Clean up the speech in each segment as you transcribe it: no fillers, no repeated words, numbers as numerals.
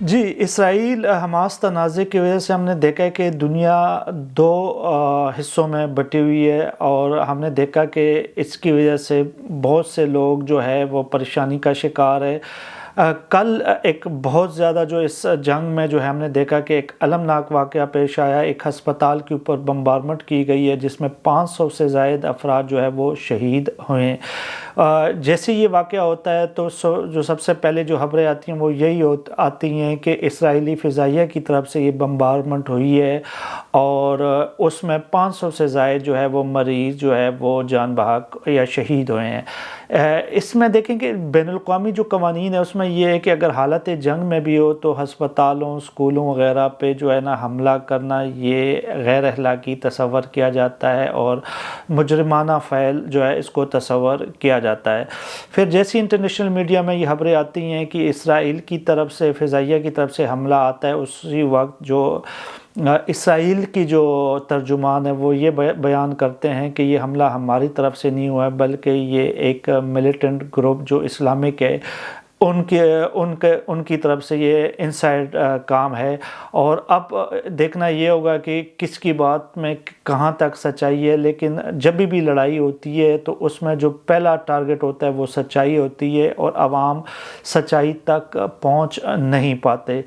جی، اسرائیل Hamas تنازع کی وجہ سے ہم نے دیکھا ہے کہ دنیا دو حصوں میں بٹی ہوئی ہے، اور ہم نے دیکھا کہ اس کی وجہ سے بہت سے لوگ جو ہے وہ پریشانی کا شکار ہے۔ کل ایک بہت زیادہ جو اس جنگ میں جو ہے ہم نے دیکھا کہ ایک المناک واقعہ پیش آیا، ایک ہسپتال کے اوپر بمبارمنٹ کی گئی ہے جس میں 500 سے زائد افراد جو ہے وہ شہید ہوئے ہیں۔ جیسے یہ واقعہ ہوتا ہے تو جو سب سے پہلے جو خبریں آتی ہیں وہ یہی آتی ہیں کہ اسرائیلی فضائیہ کی طرف سے یہ بمبارمنٹ ہوئی ہے، اور اس میں 500 سے زائد جو ہے وہ مریض جو ہے وہ جان بحق یا شہید ہوئے ہیں۔ اس میں دیکھیں کہ بین الاقوامی جو قوانین ہے اس میں یہ ہے کہ اگر حالت جنگ میں بھی ہو تو ہسپتالوں، اسکولوں وغیرہ پہ جو ہے نا حملہ کرنا یہ غیر اخلاقی تصور کیا جاتا ہے، اور مجرمانہ فعل جو ہے اس کو تصور کیا جاتا ہے۔ پھر جیسی انٹرنیشنل میڈیا میں یہ خبریں آتی ہیں کہ اسرائیل کی طرف سے، فضائیہ کی طرف سے حملہ آتا ہے، اسی وقت جو اسرائیل کی جو ترجمان ہے وہ یہ بیان کرتے ہیں کہ یہ حملہ ہماری طرف سے نہیں ہوا ہے، بلکہ یہ ایک ملیٹنٹ گروپ جو اسلامک ہے ان کی طرف سے یہ انسائیڈ کام ہے۔ اور اب دیکھنا یہ ہوگا کہ کس کی بات میں کہاں تک سچائی ہے، لیکن جب بھی لڑائی ہوتی ہے تو اس میں جو پہلا ٹارگٹ ہوتا ہے وہ سچائی ہوتی ہے، اور عوام سچائی تک پہنچ نہیں پاتے۔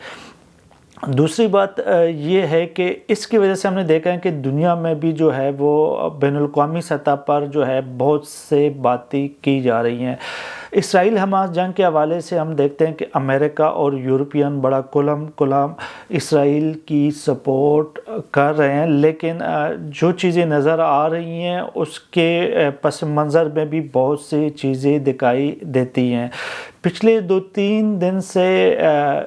دوسری بات یہ ہے کہ اس کی وجہ سے ہم نے دیکھا ہے کہ دنیا میں بھی جو ہے وہ بین الاقوامی سطح پر جو ہے بہت سے باتیں کی جا رہی ہیں۔ اسرائیل حماس جنگ کے حوالے سے ہم دیکھتے ہیں کہ امریکہ اور یورپین بڑا کھلم اسرائیل کی سپورٹ کر رہے ہیں، لیکن جو چیزیں نظر آ رہی ہیں اس کے پس منظر میں بھی بہت سی چیزیں دکھائی دیتی ہیں۔ پچھلے 2-3 دن سے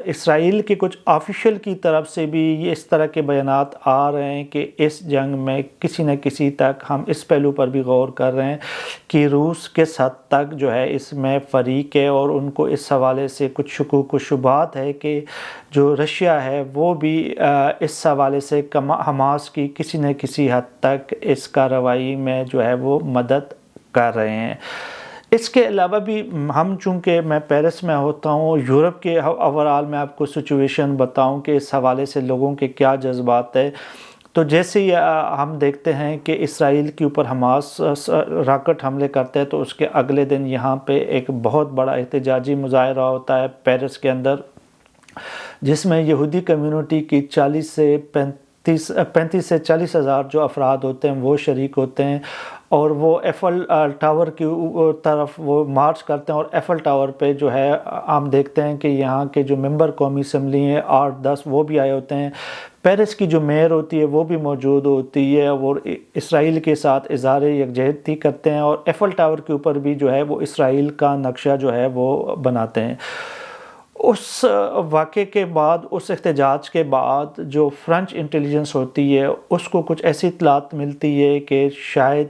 اسرائیل کے کچھ آفیشل کی طرف سے بھی یہ اس طرح کے بیانات آ رہے ہیں کہ اس جنگ میں کسی نہ کسی تک ہم اس پہلو پر بھی غور کر رہے ہیں کہ روس کس حد تک جو ہے اس میں فریق ہے، اور ان کو اس حوالے سے کچھ شکوک و شبہات ہے کہ جو رشیا ہے وہ بھی اس حوالے سے حماس کی کسی نہ کسی حد تک اس کارروائی میں جو ہے وہ مدد کر رہے ہیں۔ اس کے علاوہ بھی ہم چونکہ میں پیرس میں ہوتا ہوں، یورپ کے اوورال میں آپ کو سچویشن بتاؤں کہ اس حوالے سے لوگوں کے کیا جذبات ہے، تو جیسے ہی ہم دیکھتے ہیں کہ اسرائیل کے اوپر حماس راکٹ حملے کرتے ہیں تو اس کے اگلے دن یہاں پہ ایک بہت بڑا احتجاجی مظاہرہ ہوتا ہے پیرس کے اندر، جس میں یہودی کمیونٹی کی 35 سے 40 ہزار جو افراد ہوتے ہیں وہ شریک ہوتے ہیں، اور وہ ایفل ٹاور کی طرف وہ مارچ کرتے ہیں، اور ایفل ٹاور پہ جو ہے ہم دیکھتے ہیں کہ یہاں کے جو ممبر قومی اسمبلی ہیں 8-10 وہ بھی آئے ہوتے ہیں، پیرس کی جو میئر ہوتی ہے وہ بھی موجود ہوتی ہے، اور اسرائیل کے ساتھ اظہار یکجہتی کرتے ہیں، اور ایفل ٹاور کے اوپر بھی جو ہے وہ اسرائیل کا نقشہ جو ہے وہ بناتے ہیں۔ اس واقعے کے بعد، اس احتجاج کے بعد جو فرنچ انٹیلیجنس ہوتی ہے اس کو کچھ ایسی اطلاعات ملتی ہے کہ شاید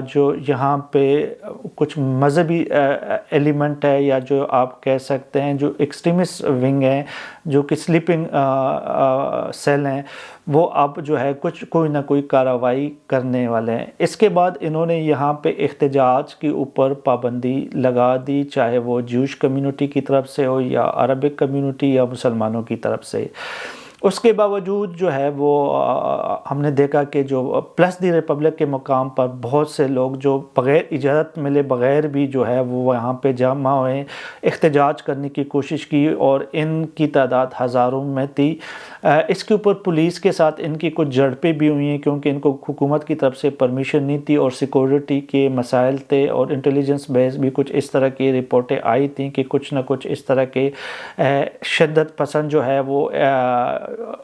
جو یہاں پہ کچھ مذہبی ایلیمنٹ ہے، یا جو آپ کہہ سکتے ہیں جو ایکسٹریمسٹ ونگ ہیں، جو کہ سلیپنگ سیل ہیں، وہ اب جو ہے کوئی نہ کوئی کارروائی کرنے والے ہیں۔ اس کے بعد انہوں نے یہاں پہ احتجاج کے اوپر پابندی لگا دی، چاہے وہ جوش کمیونٹی کی طرف سے ہو یا عربک کمیونٹی یا مسلمانوں کی طرف سے۔ اس کے باوجود جو ہے وہ ہم نے دیکھا کہ جو پلس دی ریپبلک کے مقام پر بہت سے لوگ جو بغیر اجازت ملے بغیر بھی جو ہے وہ یہاں پہ جمع ہوئے، احتجاج کرنے کی کوشش کی، اور ان کی تعداد ہزاروں میں تھی۔ اس کے اوپر پولیس کے ساتھ ان کی کچھ جھڑپیں بھی ہوئی ہیں، کیونکہ ان کو حکومت کی طرف سے پرمیشن نہیں تھی، اور سیکورٹی کے مسائل تھے، اور انٹیلیجنس بیس بھی کچھ اس طرح کی رپورٹیں آئی تھیں کہ کچھ نہ کچھ اس طرح کے شدت پسند جو ہے وہ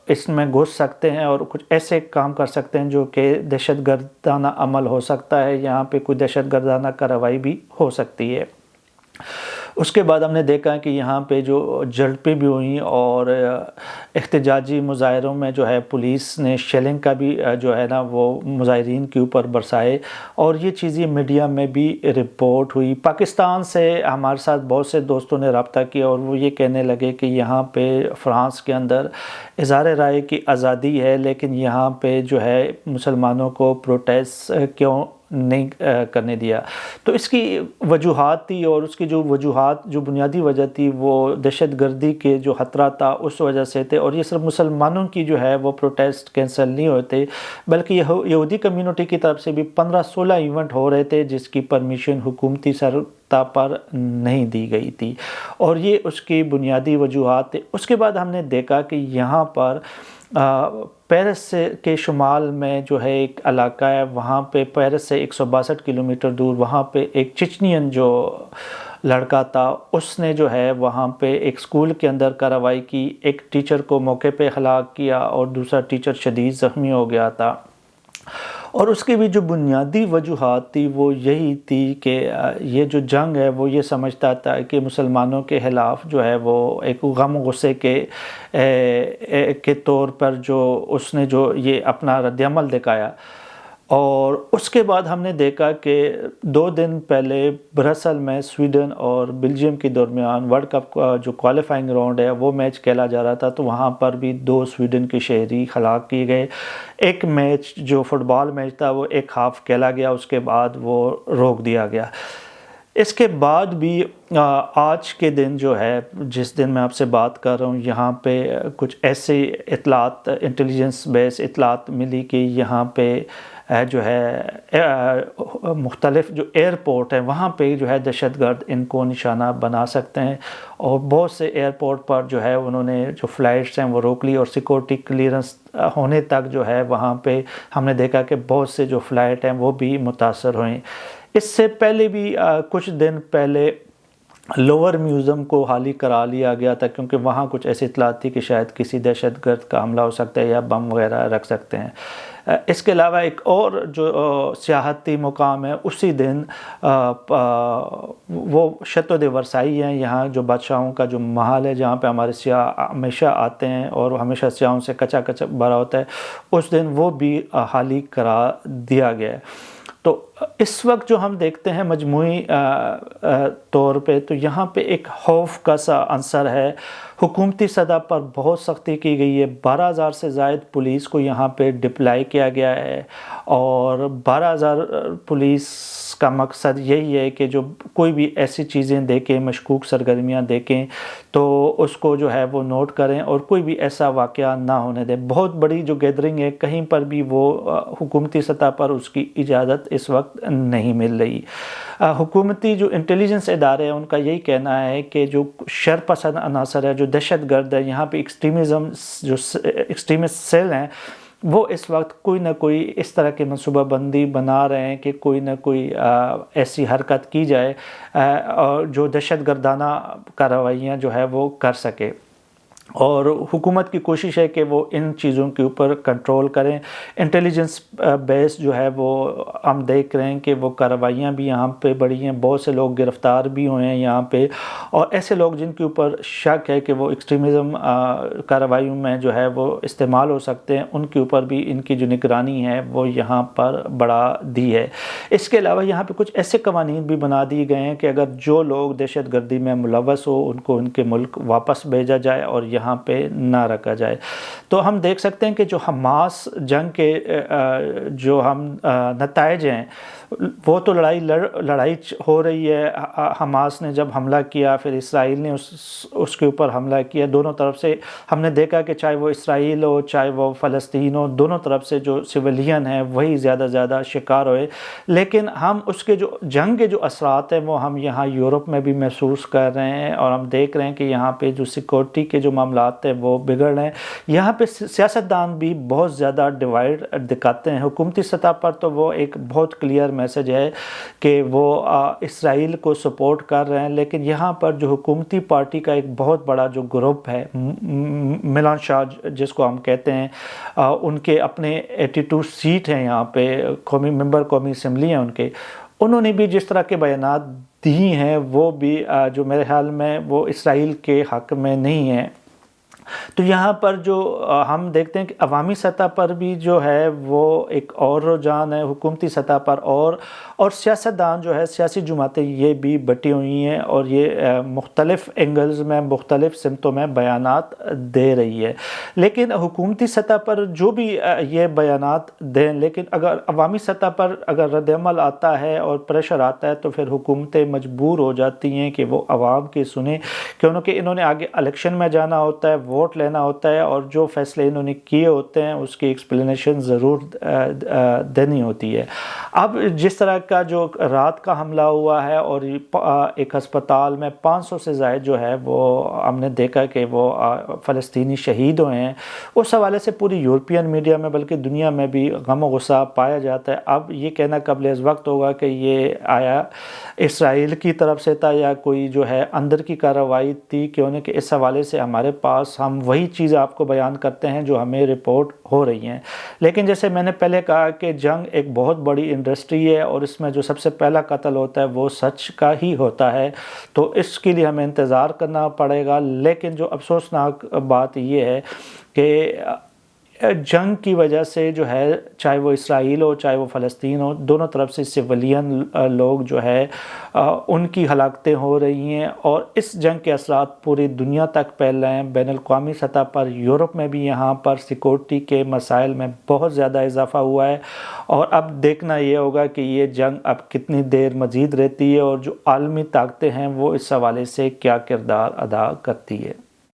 اس میں گھس سکتے ہیں، اور کچھ ایسے کام کر سکتے ہیں جو کہ دہشت گردانہ عمل ہو سکتا ہے، یہاں پہ کوئی دہشت گردانہ کارروائی بھی ہو سکتی ہے۔ اس کے بعد ہم نے دیکھا کہ یہاں پہ جو جھڑپیں بھی ہوئیں، اور احتجاجی مظاہروں میں جو ہے پولیس نے شیلنگ کا بھی جو ہے نا وہ مظاہرین کے اوپر برسائے، اور یہ چیزیں میڈیا میں بھی رپورٹ ہوئی۔ پاکستان سے ہمارے ساتھ بہت سے دوستوں نے رابطہ کیا، اور وہ یہ کہنے لگے کہ یہاں پہ فرانس کے اندر اظہار رائے کی آزادی ہے، لیکن یہاں پہ جو ہے مسلمانوں کو پروٹیسٹ کیوں نہیں کرنے دیا۔ تو اس کی وجوہات تھی، اور اس کی جو وجوہات جو بنیادی وجہ تھی وہ دہشت گردی کے جو خطرہ تھا اس وجہ سے تھے، اور یہ صرف مسلمانوں کی جو ہے وہ پروٹیسٹ کینسل نہیں ہوتے، بلکہ یہودی کمیونٹی کی طرف سے بھی 15-16 ایونٹ ہو رہے تھے جس کی پرمیشن حکومتی سطح پر نہیں دی گئی تھی، اور یہ اس کی بنیادی وجوہات تھے۔ اس کے بعد ہم نے دیکھا کہ یہاں پر پیرس کے شمال میں جو ہے ایک علاقہ ہے، وہاں پہ پیرس سے 162 کلومیٹر دور وہاں پہ ایک چچنین جو لڑکا تھا، اس نے جو ہے وہاں پہ ایک سکول کے اندر کارروائی کی، ایک ٹیچر کو موقع پہ ہلاک کیا اور دوسرا ٹیچر شدید زخمی ہو گیا تھا۔ اور اس کی بھی جو بنیادی وجوہات تھی وہ یہی تھی کہ یہ جو جنگ ہے وہ یہ سمجھتا تھا کہ مسلمانوں کے خلاف جو ہے وہ ایک غم غصے کے طور پر جو اس نے جو یہ اپنا رد عمل دکھایا۔ اور اس کے بعد ہم نے دیکھا کہ 2 دن پہلے برسل میں سویڈن اور بلجیم کے درمیان ورلڈ کپ کا جو کوالیفائنگ راؤنڈ ہے وہ میچ کھیلا جا رہا تھا، تو وہاں پر بھی 2 سویڈن کے شہری ہلاک کیے گئے۔ ایک میچ جو فٹ بال میچ تھا وہ ایک ہاف کھیلا گیا، اس کے بعد وہ روک دیا گیا۔ اس کے بعد بھی آج کے دن جو ہے جس دن میں آپ سے بات کر رہا ہوں، یہاں پہ کچھ ایسے اطلاعات انٹیلیجنس بیس اطلاعات ملی کہ یہاں پہ جو ہے مختلف جو ایئرپورٹ ہیں وہاں پہ جو ہے دہشت گرد ان کو نشانہ بنا سکتے ہیں، اور بہت سے ایئرپورٹ پر جو ہے انہوں نے جو فلائٹس ہیں وہ روک لی، اور سیکورٹی کلیئرنس ہونے تک جو ہے وہاں پہ ہم نے دیکھا کہ بہت سے جو فلائٹ ہیں وہ بھی متاثر ہوئیں۔ اس سے پہلے بھی کچھ دن پہلے لوور میوزیم کو خالی کرا لیا گیا تھا، کیونکہ وہاں کچھ ایسی اطلاعات تھی کہ شاید کسی دہشت گرد کا حملہ ہو سکتا ہے یا بم وغیرہ رکھ سکتے ہیں۔ اس کے علاوہ ایک اور جو سیاحتی مقام ہے اسی دن وہ شتو دے ورسائی ہیں، یہاں جو بادشاہوں کا جو محل ہے جہاں پہ ہمارے سیاح ہمیشہ آتے ہیں اور ہمیشہ سیاحوں سے کچا کچا بھرا ہوتا ہے، اس دن وہ بھی خالی کرا دیا گیا ہے۔ تو اس وقت جو ہم دیکھتے ہیں مجموعی طور پہ تو یہاں پہ ایک خوف کا سا عنصر ہے۔ حکومتی سطح پر بہت سختی کی گئی ہے، 12,000 سے زائد پولیس کو یہاں پہ ڈپلائی کیا گیا ہے، اور 12,000 پولیس کا مقصد یہی ہے کہ جو کوئی بھی ایسی چیزیں دیکھیں، مشکوک سرگرمیاں دیکھیں تو اس کو جو ہے وہ نوٹ کریں اور کوئی بھی ایسا واقعہ نہ ہونے دیں۔ بہت بڑی جو گیدرنگ ہے کہیں پر بھی وہ حکومتی سطح پر اس کی اجازت اس وقت نہیں مل رہی۔ حکومتی جو انٹیلیجنس ادارے ہیں ان کا یہی کہنا ہے کہ جو شر پسند عناصر ہے، جو دہشت گرد ہے، یہاں پہ ایکسٹریمسٹ سیل ہیں، وہ اس وقت کوئی نہ کوئی اس طرح کی منصوبہ بندی بنا رہے ہیں کہ کوئی نہ کوئی ایسی حرکت کی جائے اور جو دہشت گردانہ کارروائیاں جو ہے وہ کر سکے، اور حکومت کی کوشش ہے کہ وہ ان چیزوں کے اوپر کنٹرول کریں۔ انٹیلیجنس بیس جو ہے وہ ہم دیکھ رہے ہیں کہ وہ کارروائیاں بھی یہاں پہ بڑھی ہیں، بہت سے لوگ گرفتار بھی ہوئے ہیں یہاں پہ، اور ایسے لوگ جن کے اوپر شک ہے کہ وہ ایکسٹریمزم کارروائیوں میں جو ہے وہ استعمال ہو سکتے ہیں، ان کے اوپر بھی ان کی جو نگرانی ہے وہ یہاں پر بڑھا دی ہے۔ اس کے علاوہ یہاں پہ کچھ ایسے قوانین بھی بنا دیے گئے ہیں کہ اگر جو لوگ دہشت گردی میں ملوث ہو ان کو ان کے ملک واپس بھیجا جائے اور یہاں پہ نہ رکھا جائے۔ تو ہم دیکھ سکتے ہیں کہ جو حماس جنگ کے جو ہم نتائج ہیں وہ تو لڑائی ہو رہی ہے۔ حماس نے جب حملہ کیا، پھر اسرائیل نے اس کے اوپر حملہ کیا، دونوں طرف سے ہم نے دیکھا کہ چاہے وہ اسرائیل ہو چاہے وہ فلسطین ہو، دونوں طرف سے جو سویلین ہیں وہی زیادہ شکار ہوئے، لیکن ہم اس کے جو جنگ کے جو اثرات ہیں وہ ہم یہاں یورپ میں بھی محسوس کر رہے ہیں، اور ہم دیکھ رہے ہیں کہ یہاں پہ جو سیکورٹی کے جو معاملات ہیں وہ بگڑ رہے ہیں۔ یہاں پہ سیاستدان بھی بہت زیادہ ڈیوائڈ دکھاتے ہیں۔ حکومتی سطح پر تو وہ ایک بہت کلیئر میسج ہے کہ وہ اسرائیل کو سپورٹ کر رہے ہیں، لیکن یہاں پر جو حکومتی پارٹی کا ایک بہت بڑا جو گروپ ہے، ملان شاہ جس کو ہم کہتے ہیں، ان کے اپنے 82 سیٹ ہیں یہاں پہ، قومی اسمبلی ہیں ان کے، انہوں نے بھی جس طرح کے بیانات دی ہیں وہ بھی جو میرے خیال میں وہ اسرائیل کے حق میں نہیں ہیں۔ تو یہاں پر جو ہم دیکھتے ہیں کہ عوامی سطح پر بھی جو ہے وہ ایک اور رجحان ہے، حکومتی سطح پر اور سیاستدان جو ہے، سیاسی جماعتیں یہ بھی بٹی ہوئی ہیں اور یہ مختلف اینگلز میں، مختلف سمتوں میں بیانات دے رہی ہے۔ لیکن حکومتی سطح پر جو بھی یہ بیانات دیں، لیکن اگر عوامی سطح پر اگر رد عمل آتا ہے اور پریشر آتا ہے تو پھر حکومتیں مجبور ہو جاتی ہیں کہ وہ عوام کی سنیں، کیونکہ انہوں نے آگے الیکشن میں جانا ہوتا ہے، ووٹ لینا ہوتا ہے، اور جو فیصلے انہوں نے کیے ہوتے ہیں اس کی ایکسپلینیشن ضرور دینی ہوتی ہے۔ اب جس طرح کا جو رات کا حملہ ہوا ہے اور ایک ہسپتال میں 500 سے زائد جو ہے وہ ہم نے دیکھا کہ وہ فلسطینی شہید ہوئے ہیں، اس حوالے سے پوری یورپین میڈیا میں بلکہ دنیا میں بھی غم و غصہ پایا جاتا ہے۔ اب یہ کہنا قبل از وقت ہوگا کہ یہ آیا اسرائیل کی طرف سے تھا یا کوئی جو ہے اندر کی کارروائی تھی، کیوں کہ اس حوالے سے ہمارے پاس ہم وہی چیز آپ کو بیان کرتے ہیں جو ہمیں رپورٹ ہو رہی ہیں۔ لیکن جیسے میں نے پہلے کہا کہ جنگ ایک بہت بڑی انڈسٹری ہے اور اس میں جو سب سے پہلا قتل ہوتا ہے وہ سچ کا ہی ہوتا ہے، تو اس کے لیے ہمیں انتظار کرنا پڑے گا۔ لیکن جو افسوسناک بات یہ ہے کہ جنگ کی وجہ سے جو ہے، چاہے وہ اسرائیل ہو چاہے وہ فلسطین ہو، دونوں طرف سے سویلین لوگ جو ہے ان کی ہلاکتیں ہو رہی ہیں، اور اس جنگ کے اثرات پوری دنیا تک پھیل رہے ہیں۔ بین الاقوامی سطح پر یورپ میں بھی یہاں پر سیکورٹی کے مسائل میں بہت زیادہ اضافہ ہوا ہے، اور اب دیکھنا یہ ہوگا کہ یہ جنگ اب کتنی دیر مزید رہتی ہے اور جو عالمی طاقتیں ہیں وہ اس حوالے سے کیا کردار ادا کرتی ہے۔